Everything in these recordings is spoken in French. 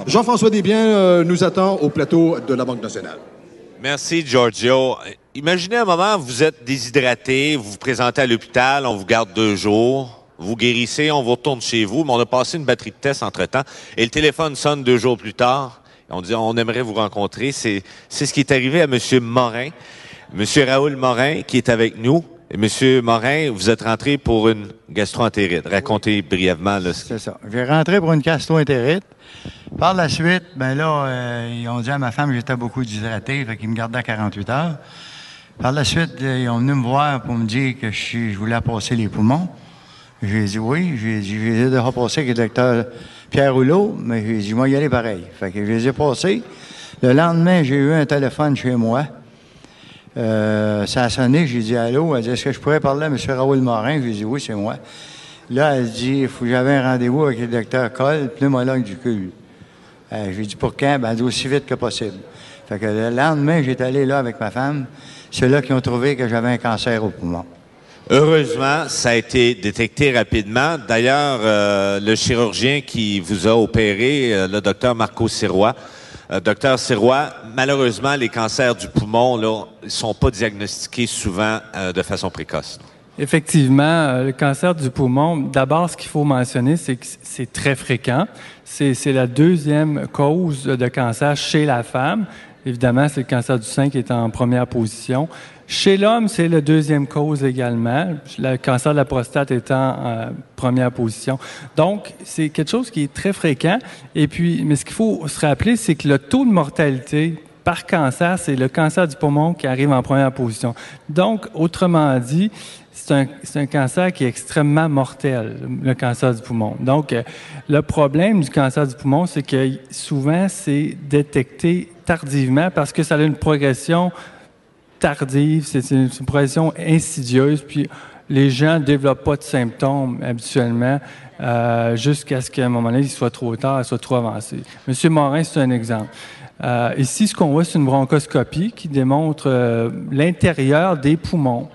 Jean-François Desbiens nous attend au plateau de la Banque nationale. Merci, Giorgio. Imaginez un moment, vous êtes déshydraté, vous vous présentez à l'hôpital, on vous garde 2 jours, vous guérissez, on vous retourne chez vous, mais on a passé une batterie de tests entre-temps, et le téléphone sonne 2 jours plus tard. On dit, on aimerait vous rencontrer. C'est ce qui est arrivé à M. Morin, M. Raoul Morin, qui est avec nous. Et M. Morin, vous êtes rentré pour une gastro-entérite. Racontez brièvement. C'est ça. J'ai rentré pour une gastro-entérite. Par la suite, ils ont dit à ma femme que j'étais beaucoup déshydraté, fait qu'ils me gardaient à 48 heures. Par la suite, ils ont venu me voir pour me dire que je voulais passer les poumons. J'ai dit oui. J'ai dit, je les ai déjà passés avec le docteur Pierre Rouleau, mais j'ai dit, moi, y aller pareil. Fait que je les ai passés. Le lendemain, j'ai eu un téléphone chez moi. Ça a sonné, j'ai dit allô. Elle dit, est-ce que je pourrais parler à M. Raoul Morin? J'ai dit oui, c'est moi. Là, elle dit, il faut que j'avais un rendez-vous avec le docteur Coll, pneumologue du cul. J'ai dit pour quand? Elle dit aussi vite que possible. Fait que le lendemain, j'étais allé là avec ma femme. C'est là qu'ils ont trouvé que j'avais un cancer au poumon. Heureusement, ça a été détecté rapidement. D'ailleurs, le chirurgien qui vous a opéré, le docteur Marco Sirois, docteur Sirois, malheureusement, les cancers du poumon, là, ils sont pas diagnostiqués souvent de façon précoce. Effectivement, le cancer du poumon, d'abord, ce qu'il faut mentionner, c'est que c'est très fréquent. C'est la 2e cause de cancer chez la femme. Évidemment, c'est le cancer du sein qui est en première position. Chez l'homme, c'est la 2e cause également, le cancer de la prostate étant en première position. Donc, c'est quelque chose qui est très fréquent. Et puis, mais ce qu'il faut se rappeler, c'est que le taux de mortalité par cancer, c'est le cancer du poumon qui arrive en première position. Donc, autrement dit, c'est un cancer qui est extrêmement mortel, le cancer du poumon. Donc, le problème du cancer du poumon, c'est que souvent, c'est détecté tardivement parce que ça a une progression tardive, c'est une progression insidieuse, puis les gens ne développent pas de symptômes habituellement jusqu'à ce qu'à un moment donné, il soit trop tard, il soit trop avancé. Monsieur Morin, c'est un exemple. Ici, ce qu'on voit, c'est une bronchoscopie qui démontre l'intérieur des poumons.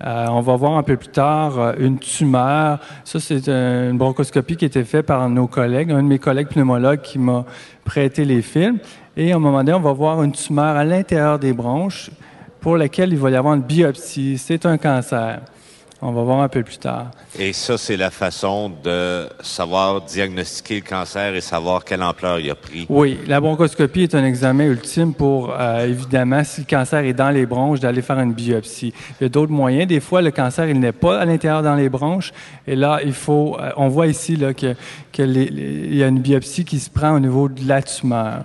On va voir un peu plus tard une tumeur. Ça, c'est une bronchoscopie qui a été faite par nos collègues, un de mes collègues pneumologues qui m'a prêté les films. Et à un moment donné, on va voir une tumeur à l'intérieur des bronches pour laquelle il va y avoir une biopsie. C'est un cancer. On va voir un peu plus tard. Et ça, c'est la façon de savoir diagnostiquer le cancer et savoir quelle ampleur il a pris. Oui, la bronchoscopie est un examen ultime pour, évidemment, si le cancer est dans les bronches, d'aller faire une biopsie. Il y a d'autres moyens. Des fois, le cancer, il n'est pas à l'intérieur dans les bronches. Et là, il faut... on voit ici là, il y a une biopsie qui se prend au niveau de la tumeur.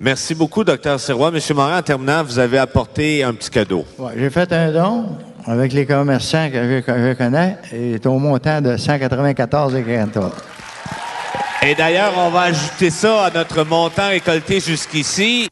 Merci beaucoup, Dr. Sirois. Monsieur Morin, en terminant, vous avez apporté un petit cadeau. Ouais, j'ai fait un don avec les commerçants que je connais et est au montant de 194,43. Et d'ailleurs, on va ajouter ça à notre montant récolté jusqu'ici.